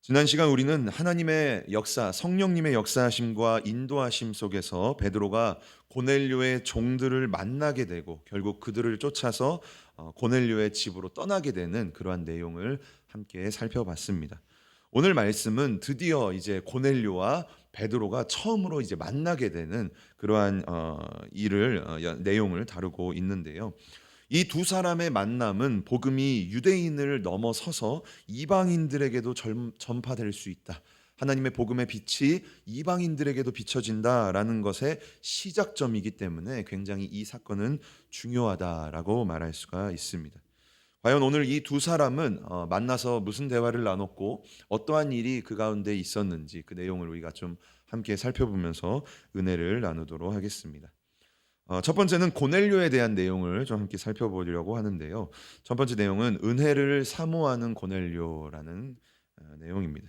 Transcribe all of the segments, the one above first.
지난 시간 우리는 하나님의 역사, 성령님의 역사하심과 인도하심 속에서 베드로가 고넬료의 종들을 만나게 되고 결국 그들을 쫓아서 고넬료의 집으로 떠나게 되는 그러한 내용을 함께 살펴봤습니다. 오늘 말씀은 드디어 이제 고넬료와 베드로가 처음으로 이제 만나게 되는 그러한 내용을 다루고 있는데요. 이 두 사람의 만남은 복음이 유대인을 넘어서서 이방인들에게도 전파될 수 있다. 하나님의 복음의 빛이 이방인들에게도 비춰진다라는 것의 시작점이기 때문에 굉장히 이 사건은 중요하다라고 말할 수가 있습니다. 과연 오늘 이 두 사람은 만나서 무슨 대화를 나눴고 어떠한 일이 그 가운데 있었는지 그 내용을 우리가 좀 함께 살펴보면서 은혜를 나누도록 하겠습니다. 첫 번째는 고넬료에 대한 내용을 좀 함께 살펴보려고 하는데요. 첫 번째 내용은 은혜를 사모하는 고넬료라는 내용입니다.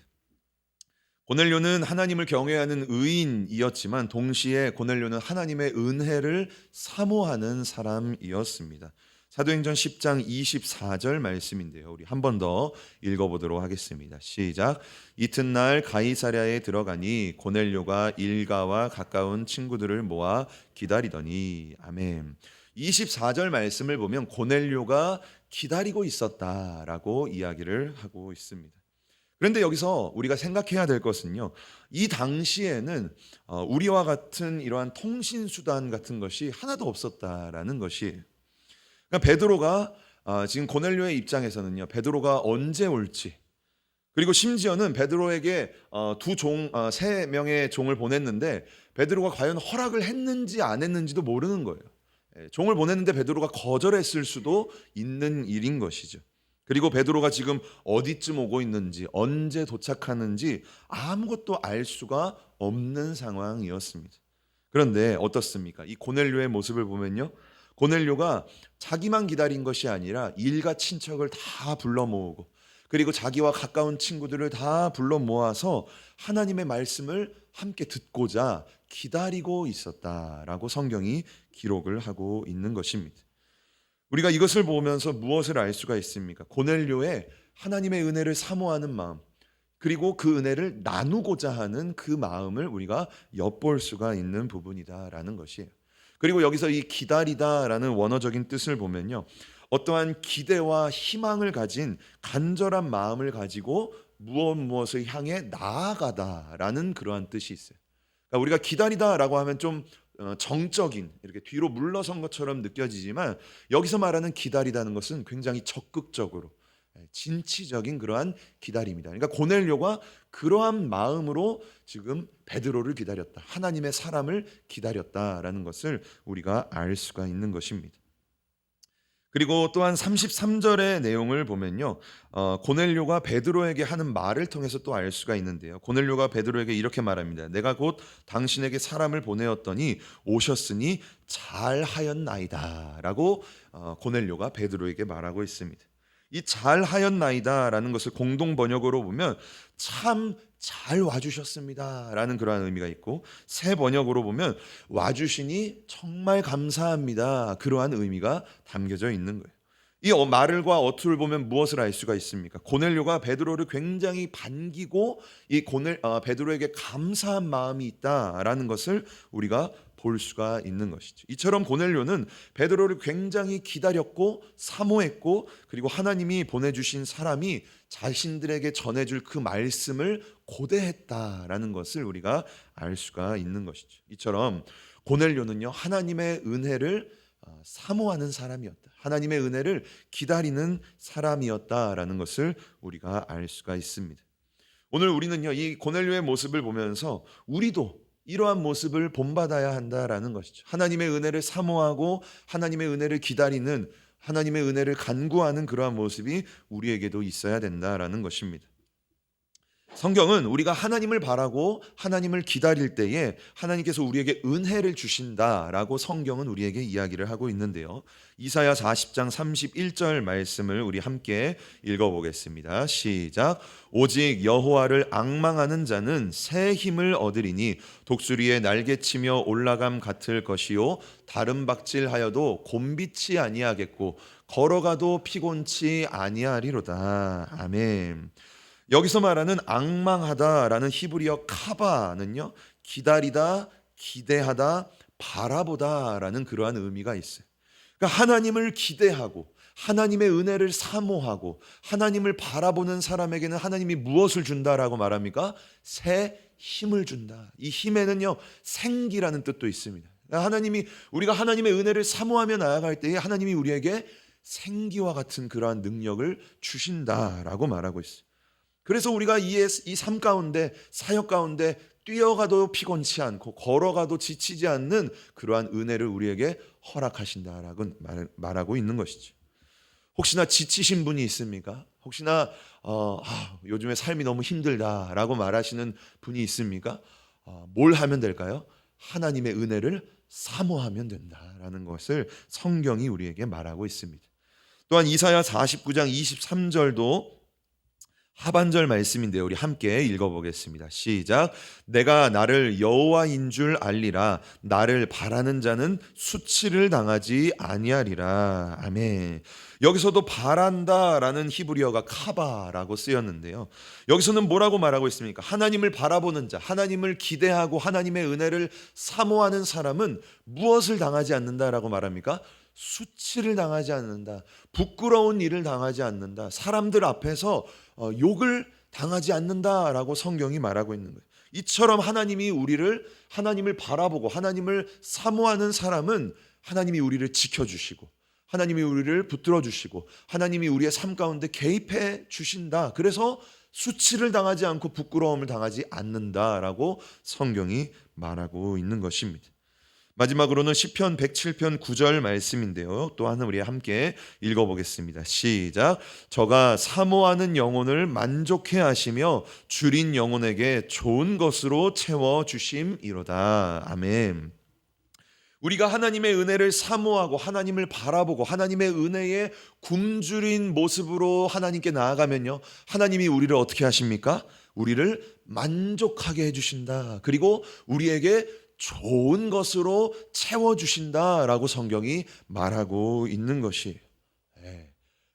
고넬료는 하나님을 경외하는 의인이었지만 동시에 고넬료는 하나님의 은혜를 사모하는 사람이었습니다. 사도행전 10장 24절 말씀인데요. 우리 한 번 더 읽어보도록 하겠습니다. 시작. 이튿날 가이사랴에 들어가니 고넬료가 일가와 가까운 친구들을 모아 기다리더니 아멘. 24절 말씀을 보면 고넬료가 기다리고 있었다라고 이야기를 하고 있습니다. 그런데 여기서 우리가 생각해야 될 것은요. 이 당시에는 우리와 같은 이러한 통신 수단 같은 것이 하나도 없었다라는 것이, 그러니까 베드로가 지금 고넬료의 입장에서는요. 베드로가 언제 올지, 그리고 심지어는 베드로에게 세 명의 종을 보냈는데 베드로가 과연 허락을 했는지 안 했는지도 모르는 거예요. 종을 보냈는데 베드로가 거절했을 수도 있는 일인 것이죠. 그리고 베드로가 지금 어디쯤 오고 있는지, 언제 도착하는지 아무것도 알 수가 없는 상황이었습니다. 그런데 어떻습니까? 이 고넬료의 모습을 보면요. 고넬료가 자기만 기다린 것이 아니라 일가 친척을 다 불러 모으고 그리고 자기와 가까운 친구들을 다 불러 모아서 하나님의 말씀을 함께 듣고자 기다리고 있었다라고 성경이 기록을 하고 있는 것입니다. 우리가 이것을 보면서 무엇을 알 수가 있습니까? 고넬료의 하나님의 은혜를 사모하는 마음, 그리고 그 은혜를 나누고자 하는 그 마음을 우리가 엿볼 수가 있는 부분이다라는 것이에요. 그리고 여기서 이 기다리다라는 원어적인 뜻을 보면요. 어떠한 기대와 희망을 가진 간절한 마음을 가지고 무엇을 향해 나아가다라는 그러한 뜻이 있어요. 그러니까 우리가 기다리다라고 하면 좀 정적인 이렇게 뒤로 물러선 것처럼 느껴지지만 여기서 말하는 기다리다는 것은 굉장히 적극적으로 진취적인 그러한 기다림이다. 그러니까 고넬료가 그러한 마음으로 지금 베드로를 기다렸다. 하나님의 사람을 기다렸다라는 것을 우리가 알 수가 있는 것입니다. 그리고 또한 33절의 내용을 보면요. 고넬료가 베드로에게 하는 말을 통해서 또 알 수가 있는데요. 고넬료가 베드로에게 이렇게 말합니다. 내가 곧 당신에게 사람을 보내었더니 오셨으니 잘하였나이다 라고 고넬료가 베드로에게 말하고 있습니다. 이 잘하였나이다라는 것을 공동 번역으로 보면 참 잘 와주셨습니다라는 그러한 의미가 있고, 새 번역으로 보면 와주시니 정말 감사합니다 그러한 의미가 담겨져 있는 거예요. 이 말과 어투를 보면 무엇을 알 수가 있습니까? 고넬료가 베드로를 굉장히 반기고 베드로에게 감사한 마음이 있다라는 것을 우리가 볼 수가 있는 것이죠. 이처럼 고넬료는 베드로를 굉장히 기다렸고 사모했고, 그리고 하나님이 보내주신 사람이 자신들에게 전해줄 그 말씀을 고대했다라는 것을 우리가 알 수가 있는 것이죠. 이처럼 고넬료는요, 하나님의 은혜를 사모하는 사람이었다. 하나님의 은혜를 기다리는 사람이었다라는 것을 우리가 알 수가 있습니다. 오늘 우리는요, 이 고넬료의 모습을 보면서 우리도 이러한 모습을 본받아야 한다라는 것이죠. 하나님의 은혜를 사모하고 하나님의 은혜를 기다리는, 하나님의 은혜를 간구하는 그러한 모습이 우리에게도 있어야 된다라는 것입니다. 성경은 우리가 하나님을 바라고 하나님을 기다릴 때에 하나님께서 우리에게 은혜를 주신다라고 성경은 우리에게 이야기를 하고 있는데요. 이사야 40장 31절 말씀을 우리 함께 읽어보겠습니다. 시작. 오직 여호와를 앙망하는 자는 새 힘을 얻으리니 독수리의 날개치며 올라감 같을 것이요 다른 박질하여도 곤비치 아니하겠고 걸어가도 피곤치 아니하리로다. 아멘. 여기서 말하는 앙망하다라는 히브리어 카바는요, 기다리다, 기대하다, 바라보다라는 그러한 의미가 있어요. 그러니까 하나님을 기대하고 하나님의 은혜를 사모하고 하나님을 바라보는 사람에게는 하나님이 무엇을 준다라고 말합니까? 새 힘을 준다. 이 힘에는요, 생기라는 뜻도 있습니다. 하나님이, 우리가 하나님의 은혜를 사모하며 나아갈 때에 하나님이 우리에게 생기와 같은 그러한 능력을 주신다라고 말하고 있어요. 그래서 우리가 이 삶 가운데, 사역 가운데 뛰어가도 피곤치 않고 걸어가도 지치지 않는 그러한 은혜를 우리에게 허락하신다라고 말하고 있는 것이죠. 혹시나 지치신 분이 있습니까? 혹시나 요즘에 삶이 너무 힘들다라고 말하시는 분이 있습니까? 뭘 하면 될까요? 하나님의 은혜를 사모하면 된다라는 것을 성경이 우리에게 말하고 있습니다. 또한 이사야 49장 23절도 하반절 말씀인데요. 우리 함께 읽어보겠습니다. 시작. 내가 나를 여호와인 줄 알리라. 나를 바라는 자는 수치를 당하지 아니하리라. 아멘. 여기서도 바란다라는 히브리어가 카바라고 쓰였는데요. 여기서는 뭐라고 말하고 있습니까? 하나님을 바라보는 자, 하나님을 기대하고 하나님의 은혜를 사모하는 사람은 무엇을 당하지 않는다라고 말합니까? 수치를 당하지 않는다. 부끄러운 일을 당하지 않는다. 사람들 앞에서 욕을 당하지 않는다라고 성경이 말하고 있는 거예요. 이처럼 하나님을 바라보고 하나님을 사모하는 사람은 하나님이 우리를 지켜주시고 하나님이 우리를 붙들어 주시고 하나님이 우리의 삶 가운데 개입해 주신다. 그래서 수치를 당하지 않고 부끄러움을 당하지 않는다라고 성경이 말하고 있는 것입니다. 마지막으로는 시편 107편 9절 말씀인데요. 또한 우리 함께 읽어보겠습니다. 시작. 저가 사모하는 영혼을 만족해 하시며 줄인 영혼에게 좋은 것으로 채워 주심이로다. 아멘. 우리가 하나님의 은혜를 사모하고 하나님을 바라보고 하나님의 은혜에 굶주린 모습으로 하나님께 나아가면요, 하나님이 우리를 어떻게 하십니까? 우리를 만족하게 해주신다. 그리고 우리에게 좋은 것으로 채워주신다라고 성경이 말하고 있는 것이,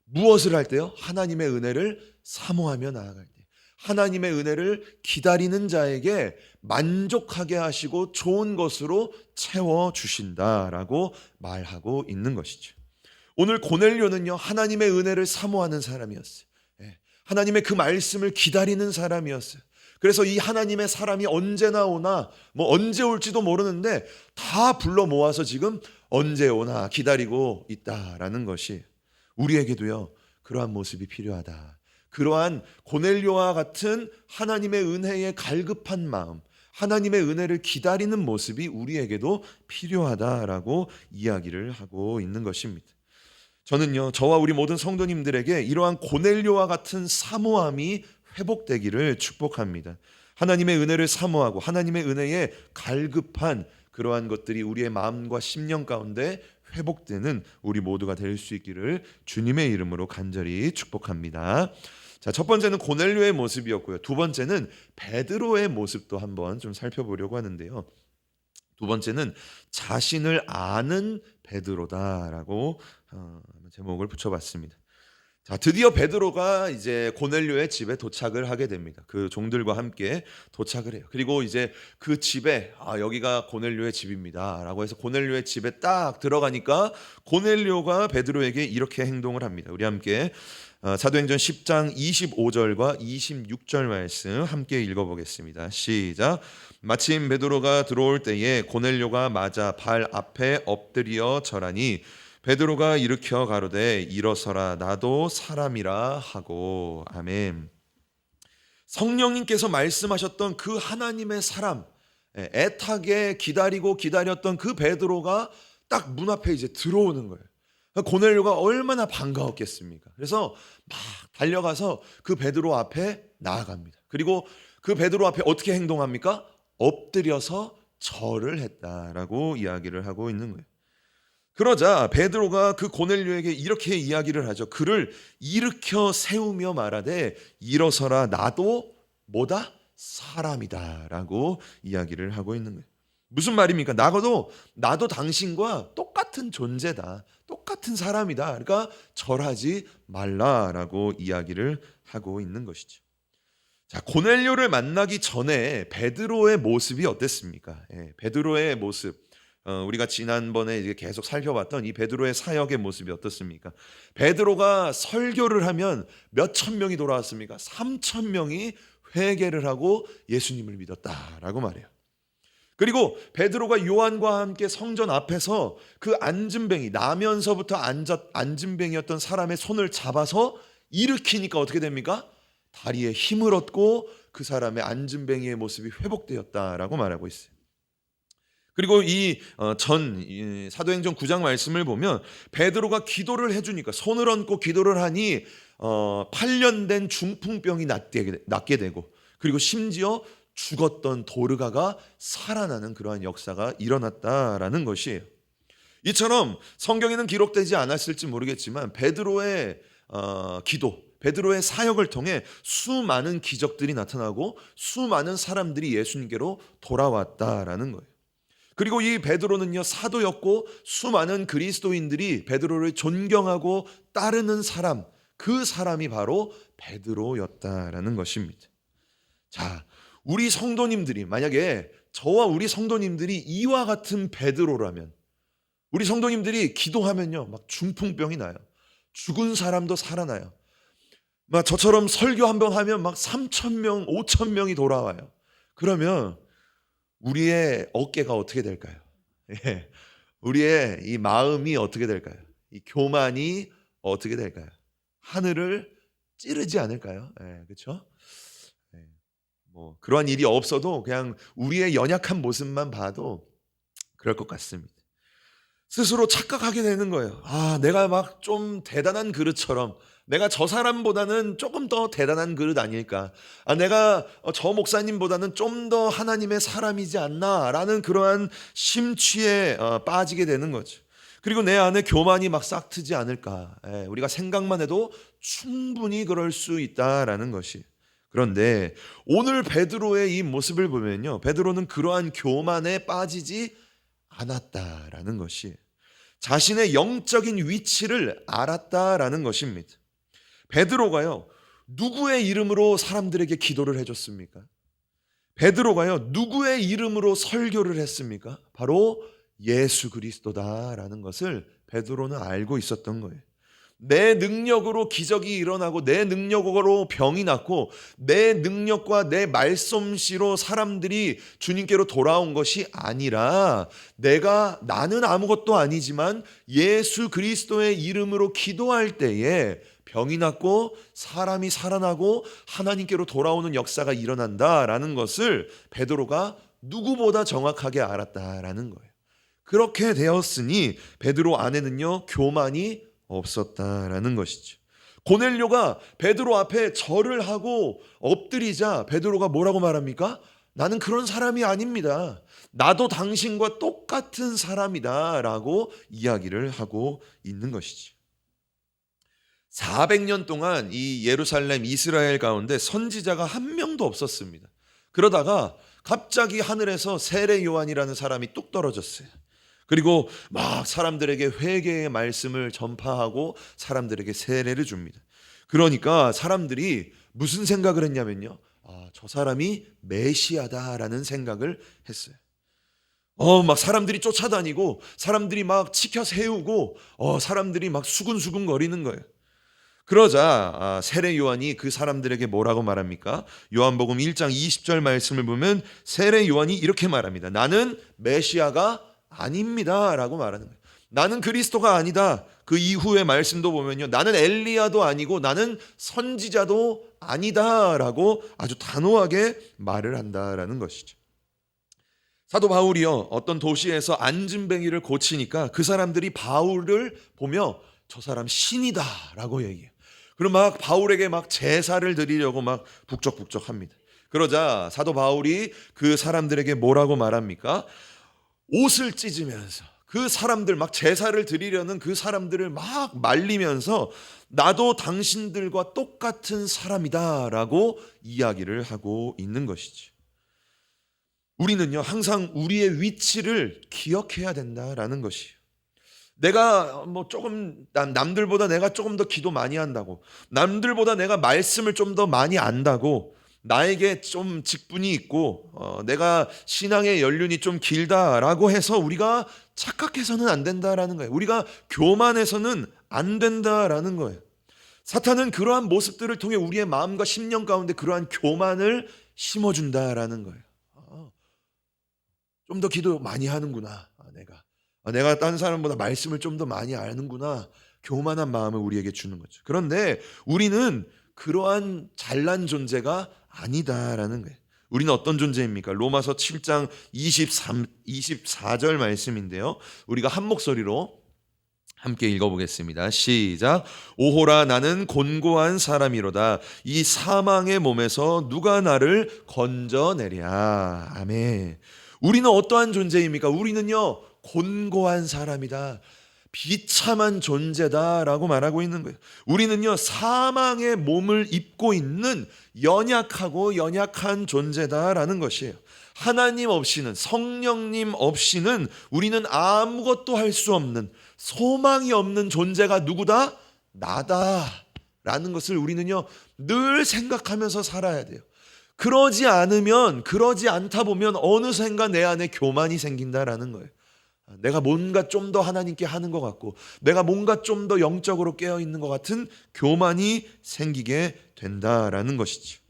무엇을 할 때요? 하나님의 은혜를 사모하며 나아갈 때, 하나님의 은혜를 기다리는 자에게 만족하게 하시고 좋은 것으로 채워주신다라고 말하고 있는 것이죠. 오늘 고넬료는요, 하나님의 은혜를 사모하는 사람이었어요. 하나님의 그 말씀을 기다리는 사람이었어요. 그래서 이 하나님의 사람이 언제 나오나, 언제 올지도 모르는데 다 불러 모아서 지금 언제 오나 기다리고 있다라는 것이, 우리에게도요 그러한 모습이 필요하다. 그러한 고넬료와 같은 하나님의 은혜에 갈급한 마음, 하나님의 은혜를 기다리는 모습이 우리에게도 필요하다라고 이야기를 하고 있는 것입니다. 저는요, 저와 우리 모든 성도님들에게 이러한 고넬료와 같은 사모함이 회복되기를 축복합니다. 하나님의 은혜를 사모하고 하나님의 은혜에 갈급한 그러한 것들이 우리의 마음과 심령 가운데 회복되는 우리 모두가 될 수 있기를 주님의 이름으로 간절히 축복합니다. 자, 첫 번째는 고넬료의 모습이었고요. 두 번째는 베드로의 모습도 한번 좀 살펴보려고 하는데요. 두 번째는 자신을 아는 베드로다라고 제목을 붙여봤습니다. 자, 드디어 베드로가 이제 고넬료의 집에 도착을 하게 됩니다. 그 종들과 함께 도착을 해요. 그리고 이제 그 집에 여기가 고넬료의 집입니다라고 해서 고넬료의 집에 딱 들어가니까 고넬료가 베드로에게 이렇게 행동을 합니다. 우리 함께 사도행전 10장 25절과 26절 말씀 함께 읽어보겠습니다. 시작. 마침 베드로가 들어올 때에 고넬료가 맞아 발 앞에 엎드려 절하니 베드로가 일으켜 가로되 일어서라, 나도 사람이라 하고. 아멘. 성령님께서 말씀하셨던 그 하나님의 사람, 애타게 기다렸던 그 베드로가 딱 문 앞에 이제 들어오는 거예요. 고넬료가 얼마나 반가웠겠습니까? 그래서 막 달려가서 그 베드로 앞에 나아갑니다. 그리고 그 베드로 앞에 어떻게 행동합니까? 엎드려서 절을 했다라고 이야기를 하고 있는 거예요. 그러자 베드로가 그 고넬료에게 이렇게 이야기를 하죠. 그를 일으켜 세우며 말하되 일어서라, 나도 뭐다? 사람이다 라고 이야기를 하고 있는 거예요. 무슨 말입니까? 나도 당신과 똑같은 존재다, 똑같은 사람이다. 그러니까 절하지 말라라고 이야기를 하고 있는 것이죠. 자, 고넬료를 만나기 전에 베드로의 모습이 어땠습니까? 예, 베드로의 모습. 우리가 지난번에 이제 계속 살펴봤던 이 베드로의 사역의 모습이 어떻습니까? 베드로가 설교를 하면 몇 천 명이 돌아왔습니까? 3천 명이 회개를 하고 예수님을 믿었다라고 말해요. 그리고 베드로가 요한과 함께 성전 앞에서 그 앉은뱅이, 나면서부터 앉은뱅이였던 사람의 손을 잡아서 일으키니까 어떻게 됩니까? 다리에 힘을 얻고 그 사람의 앉은뱅이의 모습이 회복되었다라고 말하고 있어요. 그리고 사도행전 9장 말씀을 보면 베드로가 기도를 해주니까, 손을 얹고 기도를 하니 8년 된 중풍병이 낫게 되고, 그리고 심지어 죽었던 도르가가 살아나는 그러한 역사가 일어났다라는 것이에요. 이처럼 성경에는 기록되지 않았을지 모르겠지만 베드로의 기도, 베드로의 사역을 통해 수많은 기적들이 나타나고 수많은 사람들이 예수님께로 돌아왔다라는 거예요. 그리고 이 베드로는요, 사도였고 수많은 그리스도인들이 베드로를 존경하고 따르는 사람, 그 사람이 바로 베드로였다라는 것입니다. 자, 우리 성도님들이, 만약에 저와 우리 성도님들이 이와 같은 베드로라면, 우리 성도님들이 기도하면요 막 중풍병이 나요. 죽은 사람도 살아나요. 막 저처럼 설교 한번 하면 막 3,000명, 5,000명이 돌아와요. 그러면 우리의 어깨가 어떻게 될까요? 예, 우리의 이 마음이 어떻게 될까요? 이 교만이 어떻게 될까요? 하늘을 찌르지 않을까요? 예, 그렇죠? 예, 뭐 그러한 일이 없어도 그냥 우리의 연약한 모습만 봐도 그럴 것 같습니다. 스스로 착각하게 되는 거예요. 아, 내가 막 좀 대단한 그릇처럼, 내가 저 사람보다는 조금 더 대단한 그릇 아닐까, 내가 저 목사님보다는 좀 더 하나님의 사람이지 않나라는 그러한 심취에 빠지게 되는 거죠. 그리고 내 안에 교만이 막 싹트지 않을까. 우리가 생각만 해도 충분히 그럴 수 있다라는 것이. 그런데 오늘 베드로의 이 모습을 보면요, 베드로는 그러한 교만에 빠지지 않았다라는 것이, 자신의 영적인 위치를 알았다라는 것입니다. 베드로가요, 누구의 이름으로 사람들에게 기도를 해줬습니까? 베드로가요, 누구의 이름으로 설교를 했습니까? 바로 예수 그리스도다라는 것을 베드로는 알고 있었던 거예요. 내 능력으로 기적이 일어나고, 내 능력으로 병이 낫고, 내 능력과 내 말솜씨로 사람들이 주님께로 돌아온 것이 아니라, 나는 아무것도 아니지만 예수 그리스도의 이름으로 기도할 때에 병이 낫고 사람이 살아나고 하나님께로 돌아오는 역사가 일어난다라는 것을 베드로가 누구보다 정확하게 알았다라는 거예요. 그렇게 되었으니 베드로 안에는요, 교만이 없었다라는 것이죠. 고넬료가 베드로 앞에 절을 하고 엎드리자 베드로가 뭐라고 말합니까? 나는 그런 사람이 아닙니다. 나도 당신과 똑같은 사람이다라고 이야기를 하고 있는 것이죠. 400년 동안 이 예루살렘 이스라엘 가운데 선지자가 한 명도 없었습니다. 그러다가 갑자기 하늘에서 세례 요한이라는 사람이 뚝 떨어졌어요. 그리고 막 사람들에게 회개의 말씀을 전파하고 사람들에게 세례를 줍니다. 그러니까 사람들이 무슨 생각을 했냐면요, 저 사람이 메시아다라는 생각을 했어요. 막 사람들이 쫓아다니고, 사람들이 막 치켜 세우고, 사람들이 막 수근수근 거리는 거예요. 그러자 세례 요한이 그 사람들에게 뭐라고 말합니까? 요한복음 1장 20절 말씀을 보면 세례 요한이 이렇게 말합니다. 나는 메시아가 아닙니다 라고 말하는 거예요. 나는 그리스도가 아니다. 그 이후의 말씀도 보면요, 나는 엘리야도 아니고 나는 선지자도 아니다 라고 아주 단호하게 말을 한다라는 것이죠. 사도 바울이요, 어떤 도시에서 앉은뱅이를 고치니까 그 사람들이 바울을 보며 저 사람 신이다 라고 얘기해요. 그럼 막 바울에게 막 제사를 드리려고 막 북적북적합니다. 그러자 사도 바울이 그 사람들에게 뭐라고 말합니까? 옷을 찢으면서 그 사람들, 막 제사를 드리려는 그 사람들을 막 말리면서 나도 당신들과 똑같은 사람이다라고 이야기를 하고 있는 것이지. 우리는요, 항상 우리의 위치를 기억해야 된다라는 것이에요. 내가 뭐 조금 남들보다 내가 조금 더 기도 많이 한다고, 남들보다 내가 말씀을 좀 더 많이 안다고, 나에게 좀 직분이 있고 내가 신앙의 연륜이 좀 길다라고 해서 우리가 착각해서는 안 된다라는 거예요. 우리가 교만해서는 안 된다라는 거예요. 사탄은 그러한 모습들을 통해 우리의 마음과 심령 가운데 그러한 교만을 심어준다라는 거예요. 좀 더 기도 많이 하는구나. 내가 다른 사람보다 말씀을 좀 더 많이 아는구나. 교만한 마음을 우리에게 주는 거죠. 그런데 우리는 그러한 잘난 존재가 아니다라는 거예요. 우리는 어떤 존재입니까? 로마서 7장 24절 말씀인데요. 우리가 한 목소리로 함께 읽어보겠습니다. 시작. 오호라 나는 곤고한 사람이로다. 이 사망의 몸에서 누가 나를 건져내랴. 아멘. 우리는 어떠한 존재입니까? 우리는요 곤고한 사람이다. 비참한 존재다라고 말하고 있는 거예요. 우리는요 사망의 몸을 입고 있는 연약하고 연약한 존재다라는 것이에요. 하나님 없이는, 성령님 없이는 우리는 아무것도 할 수 없는, 소망이 없는 존재가 누구다? 나다라는 것을 우리는요 늘 생각하면서 살아야 돼요. 그러지 않다 보면 어느샌가 내 안에 교만이 생긴다라는 거예요. 내가 뭔가 좀 더 하나님께 하는 것 같고, 내가 뭔가 좀 더 영적으로 깨어 있는 것 같은 교만이 생기게 된다라는 것이죠.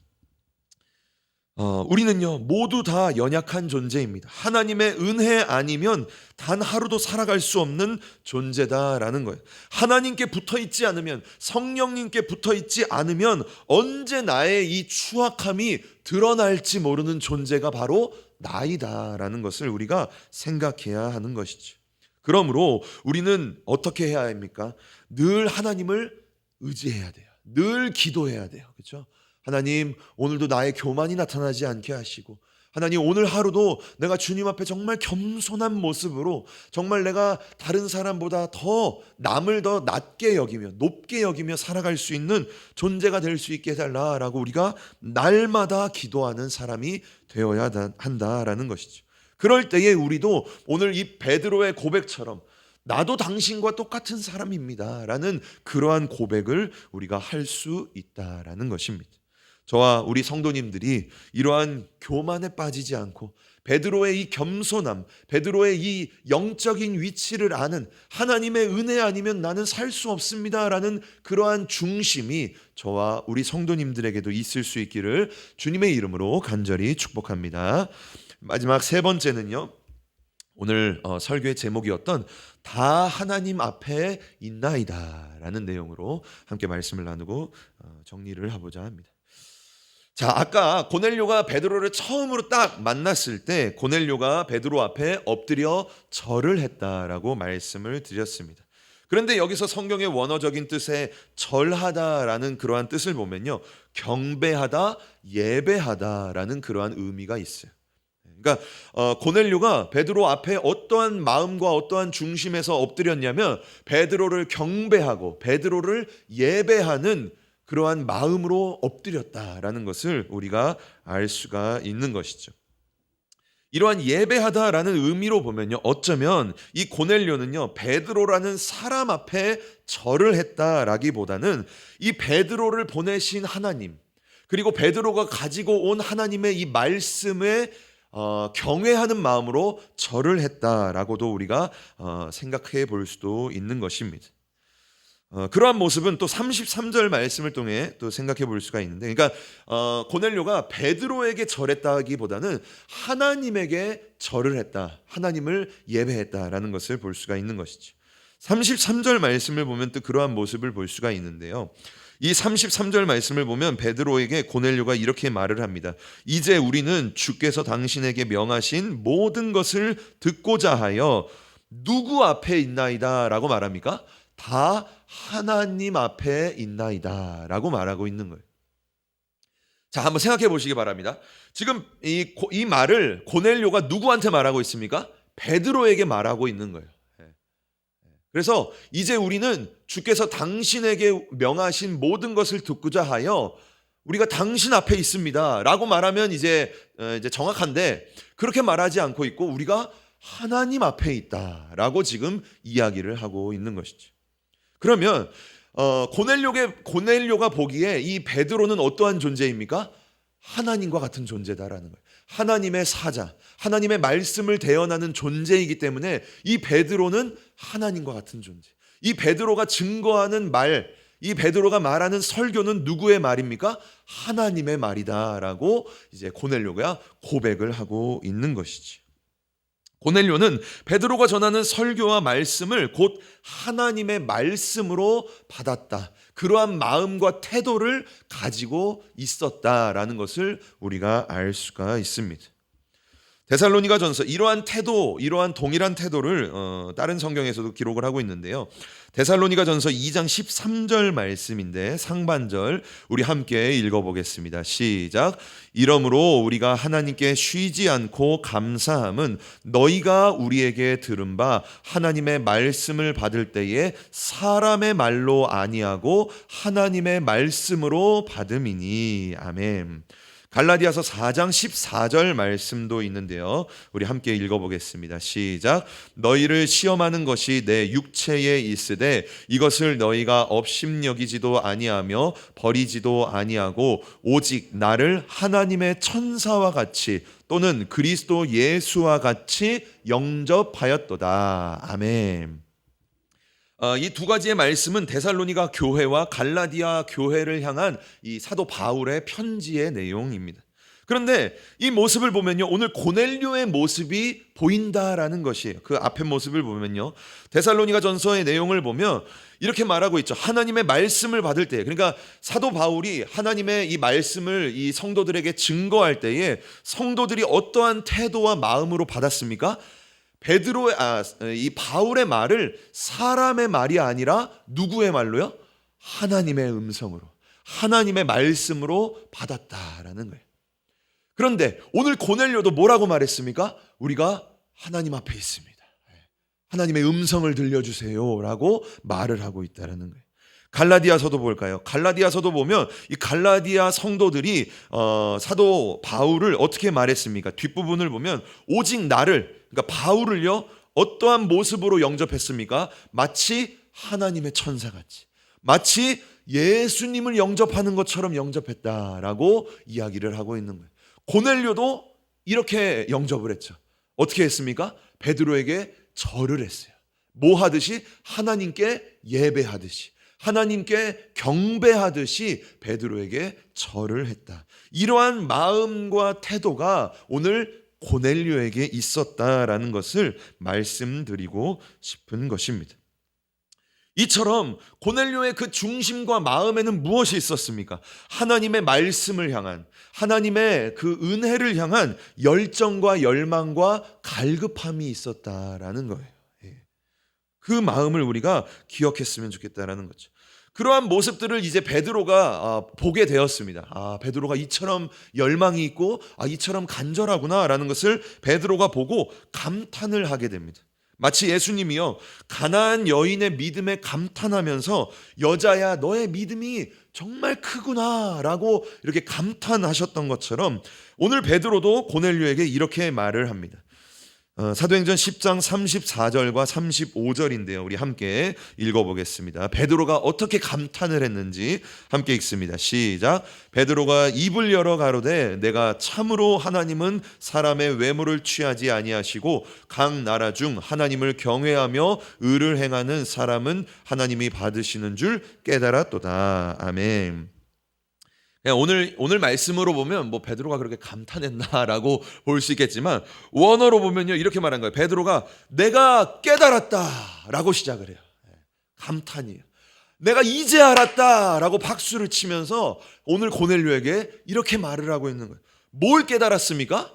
우리는요 모두 다 연약한 존재입니다. 하나님의 은혜 아니면 단 하루도 살아갈 수 없는 존재다라는 거예요. 하나님께 붙어있지 않으면, 성령님께 붙어있지 않으면 언제 나의 이 추악함이 드러날지 모르는 존재가 바로 나이다라는 것을 우리가 생각해야 하는 것이죠. 그러므로 우리는 어떻게 해야 합니까? 늘 하나님을 의지해야 돼요. 늘 기도해야 돼요. 그렇죠? 하나님, 오늘도 나의 교만이 나타나지 않게 하시고, 하나님 오늘 하루도 내가 주님 앞에 정말 겸손한 모습으로, 정말 내가 다른 사람보다 더 남을 더 낮게 여기며 높게 여기며 살아갈 수 있는 존재가 될 수 있게 해달라라고 우리가 날마다 기도하는 사람이 되어야 한다라는 것이죠. 그럴 때에 우리도 오늘 이 베드로의 고백처럼 나도 당신과 똑같은 사람입니다 라는 그러한 고백을 우리가 할 수 있다라는 것입니다. 저와 우리 성도님들이 이러한 교만에 빠지지 않고 베드로의 이 겸손함, 베드로의 이 영적인 위치를 아는, 하나님의 은혜 아니면 나는 살 수 없습니다라는 그러한 중심이 저와 우리 성도님들에게도 있을 수 있기를 주님의 이름으로 간절히 축복합니다. 마지막 세 번째는요, 오늘 설교의 제목이었던 다 하나님 앞에 있나이다 라는 내용으로 함께 말씀을 나누고 정리를 하고자 합니다. 자, 아까 고넬료가 베드로를 처음으로 딱 만났을 때 고넬료가 베드로 앞에 엎드려 절을 했다라고 말씀을 드렸습니다. 그런데 여기서 성경의 원어적인 뜻의 절하다라는 그러한 뜻을 보면요, 경배하다, 예배하다라는 그러한 의미가 있어요. 그러니까 고넬료가 베드로 앞에 어떠한 마음과 어떠한 중심에서 엎드렸냐면 베드로를 경배하고 베드로를 예배하는 그러한 마음으로 엎드렸다라는 것을 우리가 알 수가 있는 것이죠. 이러한 예배하다라는 의미로 보면요, 어쩌면 이 고넬료는요 베드로라는 사람 앞에 절을 했다라기보다는 이 베드로를 보내신 하나님, 그리고 베드로가 가지고 온 하나님의 이 말씀에 경외하는 마음으로 절을 했다라고도 우리가 생각해 볼 수도 있는 것입니다. 그러한 모습은 또 33절 말씀을 통해 또 생각해 볼 수가 있는데, 그러니까 고넬료가 베드로에게 절했다기보다는 하나님에게 절을 했다, 하나님을 예배했다라는 것을 볼 수가 있는 것이죠. 33절 말씀을 보면 또 그러한 모습을 볼 수가 있는데요, 이 33절 말씀을 보면 베드로에게 고넬료가 이렇게 말을 합니다. 이제 우리는 주께서 당신에게 명하신 모든 것을 듣고자 하여 누구 앞에 있나이다 라고 말합니까? 다 하나님 앞에 있나이다 라고 말하고 있는 거예요. 자, 한번 생각해 보시기 바랍니다. 지금 이 말을 고넬료가 누구한테 말하고 있습니까? 베드로에게 말하고 있는 거예요. 그래서 이제 우리는 주께서 당신에게 명하신 모든 것을 듣고자 하여 우리가 당신 앞에 있습니다 라고 말하면 이제 정확한데, 그렇게 말하지 않고 있고 우리가 하나님 앞에 있다라고 지금 이야기를 하고 있는 것이죠. 그러면 고넬료가 보기에 이 베드로는 어떠한 존재입니까? 하나님과 같은 존재다라는 거예요. 하나님의 사자, 하나님의 말씀을 대언하는 존재이기 때문에 이 베드로는 하나님과 같은 존재. 이 베드로가 증거하는 말, 이 베드로가 말하는 설교는 누구의 말입니까? 하나님의 말이다라고 이제 고넬료가 고백을 하고 있는 것이지. 고넬료는 베드로가 전하는 설교와 말씀을 곧 하나님의 말씀으로 받았다. 그러한 마음과 태도를 가지고 있었다라는 것을 우리가 알 수가 있습니다. 데살로니가전서 이러한 태도, 이러한 동일한 태도를 다른 성경에서도 기록을 하고 있는데요. 데살로니가전서 2장 13절 말씀인데 상반절 우리 함께 읽어보겠습니다. 시작. 이러므로 우리가 하나님께 쉬지 않고 감사함은 너희가 우리에게 들은 바 하나님의 말씀을 받을 때에 사람의 말로 아니하고 하나님의 말씀으로 받음이니. 아멘. 갈라디아서 4장 14절 말씀도 있는데요. 우리 함께 읽어보겠습니다. 시작. 너희를 시험하는 것이 내 육체에 있으되 이것을 너희가 업심여기지도 아니하며 버리지도 아니하고 오직 나를 하나님의 천사와 같이 또는 그리스도 예수와 같이 영접하였도다. 아멘. 이 두 가지의 말씀은 데살로니가 교회와 갈라디아 교회를 향한 이 사도 바울의 편지의 내용입니다. 그런데 이 모습을 보면요, 오늘 고넬료의 모습이 보인다라는 것이에요. 그 앞의 모습을 보면요, 데살로니가 전서의 내용을 보면 이렇게 말하고 있죠. 하나님의 말씀을 받을 때, 그러니까 사도 바울이 하나님의 이 말씀을 이 성도들에게 증거할 때에 성도들이 어떠한 태도와 마음으로 받았습니까? 이 바울의 말을 사람의 말이 아니라 누구의 말로요? 하나님의 음성으로, 하나님의 말씀으로 받았다라는 거예요. 그런데 오늘 고넬료도 뭐라고 말했습니까? 우리가 하나님 앞에 있습니다. 하나님의 음성을 들려주세요라고 말을 하고 있다라는 거예요. 갈라디아서도 볼까요? 갈라디아서도 보면 이 갈라디아 성도들이 사도 바울을 어떻게 말했습니까? 뒷부분을 보면 오직 나를, 그러니까 바울을요, 어떠한 모습으로 영접했습니까? 마치 하나님의 천사같이, 마치 예수님을 영접하는 것처럼 영접했다라고 이야기를 하고 있는 거예요. 고넬료도 이렇게 영접을 했죠. 어떻게 했습니까? 베드로에게 절을 했어요. 뭐 하듯이? 하나님께 예배하듯이, 하나님께 경배하듯이 베드로에게 절을 했다. 이러한 마음과 태도가 오늘 고넬료에게 있었다라는 것을 말씀드리고 싶은 것입니다. 이처럼 고넬료의 그 중심과 마음에는 무엇이 있었습니까? 하나님의 말씀을 향한, 하나님의 그 은혜를 향한 열정과 열망과 갈급함이 있었다라는 거예요. 그 마음을 우리가 기억했으면 좋겠다라는 거죠. 그러한 모습들을 이제 베드로가 보게 되었습니다. 베드로가 이처럼 열망이 있고 이처럼 간절하구나라는 것을 베드로가 보고 감탄을 하게 됩니다. 마치 예수님이요, 가나안 여인의 믿음에 감탄하면서 여자야 너의 믿음이 정말 크구나라고 이렇게 감탄하셨던 것처럼 오늘 베드로도 고넬료에게 이렇게 말을 합니다. 사도행전 10장 34절과 35절인데요. 우리 함께 읽어보겠습니다. 베드로가 어떻게 감탄을 했는지 함께 읽습니다. 시작. 베드로가 입을 열어 가로되 내가 참으로 하나님은 사람의 외모를 취하지 아니하시고 각 나라 중 하나님을 경외하며 의를 행하는 사람은 하나님이 받으시는 줄 깨달았도다. 아멘. 오늘 말씀으로 보면 뭐 베드로가 그렇게 감탄했나라고 볼 수 있겠지만 원어로 보면요 이렇게 말한 거예요. 베드로가 내가 깨달았다라고 시작을 해요. 감탄이에요. 내가 이제 알았다라고 박수를 치면서 오늘 고넬료에게 이렇게 말을 하고 있는 거예요. 뭘 깨달았습니까?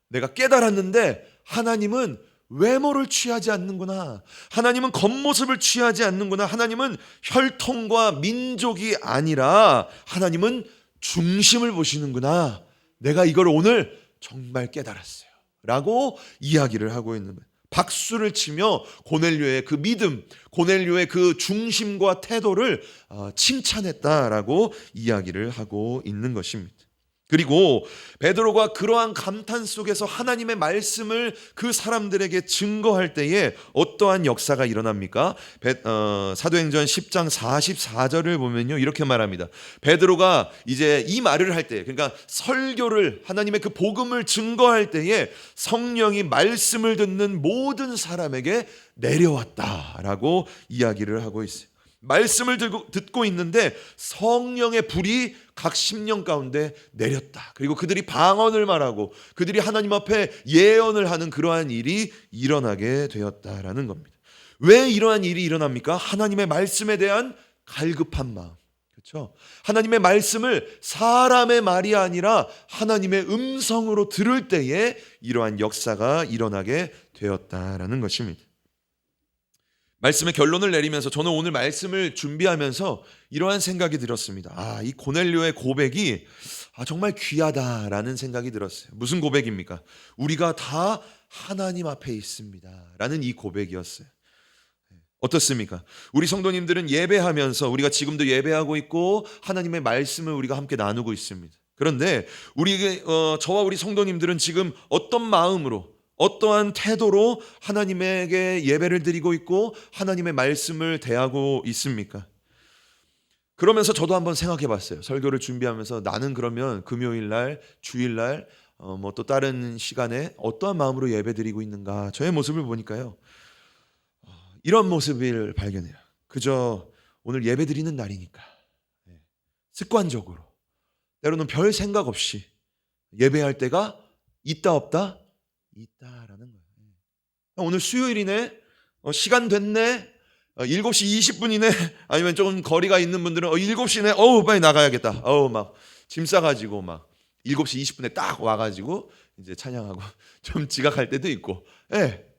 내가 깨달았는데 하나님은 외모를 취하지 않는구나. 하나님은 겉모습을 취하지 않는구나. 하나님은 혈통과 민족이 아니라 하나님은 중심을 보시는구나. 내가 이걸 오늘 정말 깨달았어요 라고 이야기를 하고 있는 거예요. 박수를 치며 고넬료의 그 믿음, 고넬료의 그 중심과 태도를 칭찬했다라고 이야기를 하고 있는 것입니다. 그리고 베드로가 그러한 감탄 속에서 하나님의 말씀을 그 사람들에게 증거할 때에 어떠한 역사가 일어납니까? 사도행전 10장 44절을 보면요, 이렇게 말합니다. 베드로가 이제 이 말을 할 때, 그러니까 설교를, 하나님의 그 복음을 증거할 때에 성령이 말씀을 듣는 모든 사람에게 내려왔다라고 이야기를 하고 있어요. 말씀을 듣고 있는데 성령의 불이 각 심령 가운데 내렸다. 그리고 그들이 방언을 말하고 그들이 하나님 앞에 예언을 하는 그러한 일이 일어나게 되었다라는 겁니다. 왜 이러한 일이 일어납니까? 하나님의 말씀에 대한 갈급한 마음. 그렇죠? 하나님의 말씀을 사람의 말이 아니라 하나님의 음성으로 들을 때에 이러한 역사가 일어나게 되었다라는 것입니다. 말씀의 결론을 내리면서 저는 오늘 말씀을 준비하면서 이러한 생각이 들었습니다. 이 고넬료의 고백이 정말 귀하다라는 생각이 들었어요. 무슨 고백입니까? 우리가 다 하나님 앞에 있습니다 라는 이 고백이었어요. 어떻습니까? 우리 성도님들은 예배하면서, 우리가 지금도 예배하고 있고 하나님의 말씀을 우리가 함께 나누고 있습니다. 그런데 저와 우리 성도님들은 지금 어떤 마음으로, 어떠한 태도로 하나님에게 예배를 드리고 있고 하나님의 말씀을 대하고 있습니까? 그러면서 저도 한번 생각해 봤어요. 설교를 준비하면서 나는 그러면 금요일날, 주일날 또 다른 시간에 어떠한 마음으로 예배 드리고 있는가. 저의 모습을 보니까요, 이런 모습을 발견해요. 그저 오늘 예배 드리는 날이니까 습관적으로, 때로는 별 생각 없이 예배할 때가 있다 없다? 있다라는 거예요. 오늘 수요일이네, 시간 됐네, 7시 20분이네, 아니면 조금 거리가 있는 분들은 7시네, 빨리 나가야겠다. 막 짐 싸가지고 막 7시 20분에 딱 와가지고 이제 찬양하고 좀 지각할 때도 있고,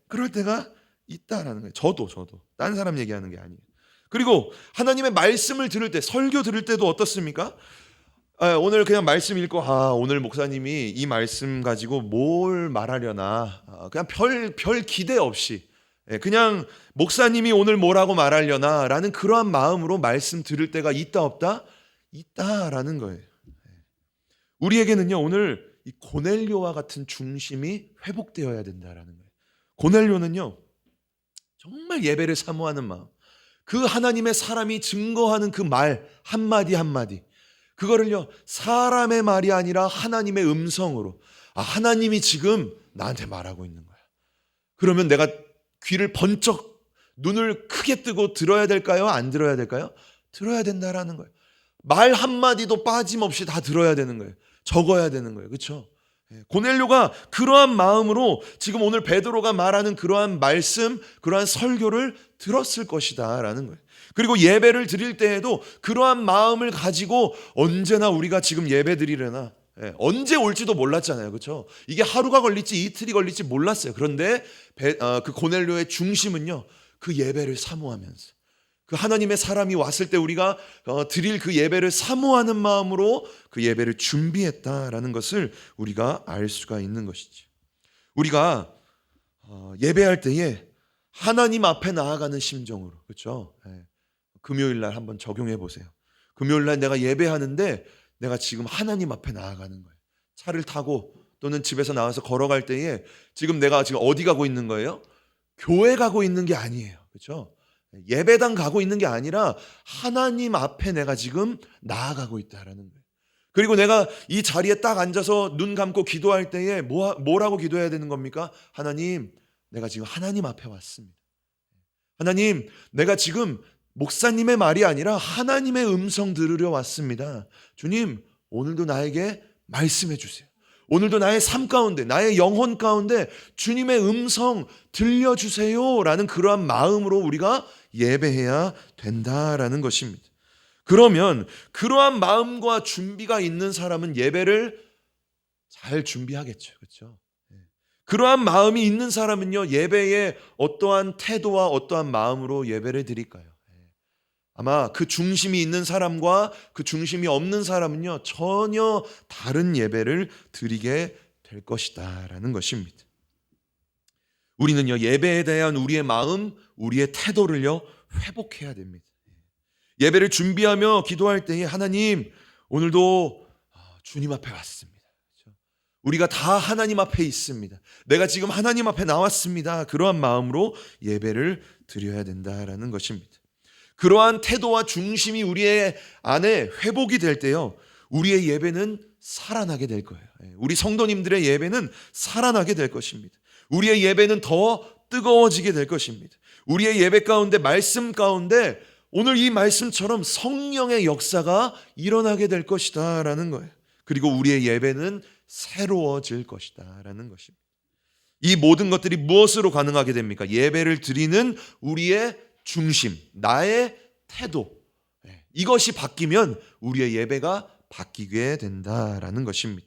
그럴 때가 있다라는 거예요. 저도 다른 사람 얘기하는 게 아니에요. 그리고 하나님의 말씀을 들을 때, 설교 들을 때도 어떻습니까? 오늘 그냥 말씀 읽고 오늘 목사님이 이 말씀 가지고 뭘 말하려나, 그냥 별 기대 없이 그냥 목사님이 오늘 뭐라고 말하려나 라는 그러한 마음으로 말씀 들을 때가 있다 없다? 있다라는 거예요. 우리에게는요, 오늘 이 고넬료와 같은 중심이 회복되어야 된다라는 거예요. 고넬료는요, 정말 예배를 사모하는 마음, 그 하나님의 사람이 증거하는 그 말 한마디 한마디, 그거를요, 사람의 말이 아니라 하나님의 음성으로, 하나님이 지금 나한테 말하고 있는 거야. 그러면 내가 귀를 번쩍, 눈을 크게 뜨고 들어야 될까요? 안 들어야 될까요? 들어야 된다라는 거예요. 말 한마디도 빠짐없이 다 들어야 되는 거예요. 적어야 되는 거예요. 그렇죠? 고넬료가 그러한 마음으로 지금 오늘 베드로가 말하는 그러한 말씀, 그러한 설교를 들었을 것이다 라는 거예요. 그리고 예배를 드릴 때에도 그러한 마음을 가지고, 언제나 우리가 지금 예배 드리려나 언제 올지도 몰랐잖아요. 그렇죠? 이게 하루가 걸릴지 이틀이 걸릴지 몰랐어요. 그런데 그 고넬료의 중심은요, 그 예배를 사모하면서, 그 하나님의 사람이 왔을 때 우리가 드릴 그 예배를 사모하는 마음으로 그 예배를 준비했다라는 것을 우리가 알 수가 있는 것이죠. 우리가 예배할 때에 하나님 앞에 나아가는 심정으로, 그렇죠? 금요일 날 한번 적용해 보세요. 금요일 날 내가 예배하는데 내가 지금 하나님 앞에 나아가는 거예요. 차를 타고 또는 집에서 나와서 걸어갈 때에 지금 내가 지금 어디 가고 있는 거예요? 교회 가고 있는 게 아니에요. 그렇죠? 예배당 가고 있는 게 아니라 하나님 앞에 내가 지금 나아가고 있다라는 거예요. 그리고 내가 이 자리에 딱 앉아서 눈 감고 기도할 때에 뭐라고 기도해야 되는 겁니까? 하나님, 내가 지금 하나님 앞에 왔습니다. 하나님, 내가 지금 목사님의 말이 아니라 하나님의 음성 들으려 왔습니다. 주님, 오늘도 나에게 말씀해 주세요. 오늘도 나의 삶 가운데, 나의 영혼 가운데 주님의 음성 들려주세요 라는 그러한 마음으로 우리가 예배해야 된다라는 것입니다. 그러면 그러한 마음과 준비가 있는 사람은 예배를 잘 준비하겠죠. 그렇죠? 그러한 마음이 있는 사람은요, 예배에 어떠한 태도와 어떠한 마음으로 예배를 드릴까요? 아마 그 중심이 있는 사람과 그 중심이 없는 사람은요, 전혀 다른 예배를 드리게 될 것이다 라는 것입니다. 우리는요, 예배에 대한 우리의 마음, 우리의 태도를요, 회복해야 됩니다. 예배를 준비하며 기도할 때에 하나님, 오늘도 주님 앞에 왔습니다. 그렇죠? 우리가 다 하나님 앞에 있습니다. 내가 지금 하나님 앞에 나왔습니다. 그러한 마음으로 예배를 드려야 된다라는 것입니다. 그러한 태도와 중심이 우리의 안에 회복이 될 때요, 우리의 예배는 살아나게 될 거예요. 우리 성도님들의 예배는 살아나게 될 것입니다. 우리의 예배는 더 뜨거워지게 될 것입니다. 우리의 예배 가운데, 말씀 가운데 오늘 이 말씀처럼 성령의 역사가 일어나게 될 것이다 라는 거예요. 그리고 우리의 예배는 새로워질 것이다 라는 것입니다. 이 모든 것들이 무엇으로 가능하게 됩니까? 예배를 드리는 우리의 중심, 나의 태도, 이것이 바뀌면 우리의 예배가 바뀌게 된다라는 것입니다.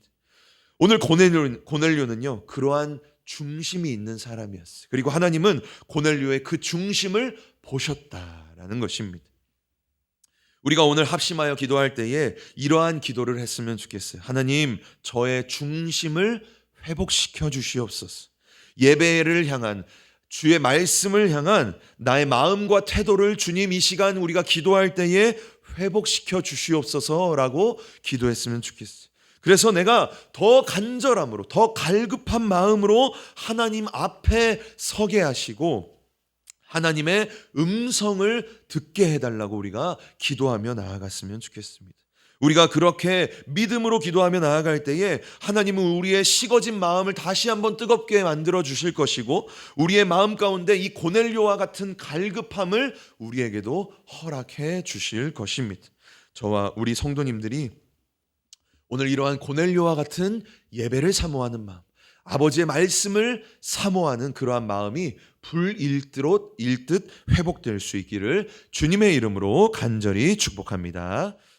오늘 고넬료는요, 그러한 중심이 있는 사람이었어요. 그리고 하나님은 고넬료의 그 중심을 보셨다라는 것입니다. 우리가 오늘 합심하여 기도할 때에 이러한 기도를 했으면 좋겠어요. 하나님, 저의 중심을 회복시켜 주시옵소서. 예배를 향한, 주의 말씀을 향한 나의 마음과 태도를 주님, 이 시간 우리가 기도할 때에 회복시켜 주시옵소서라고 기도했으면 좋겠어요. 그래서 내가 더 간절함으로, 더 갈급한 마음으로 하나님 앞에 서게 하시고 하나님의 음성을 듣게 해달라고 우리가 기도하며 나아갔으면 좋겠습니다. 우리가 그렇게 믿음으로 기도하며 나아갈 때에 하나님은 우리의 식어진 마음을 다시 한번 뜨겁게 만들어 주실 것이고, 우리의 마음 가운데 이 고넬료와 같은 갈급함을 우리에게도 허락해 주실 것입니다. 저와 우리 성도님들이 오늘 이러한 고넬료와 같은 예배를 사모하는 마음, 아버지의 말씀을 사모하는 그러한 마음이 불일듯 회복될 수 있기를 주님의 이름으로 간절히 축복합니다.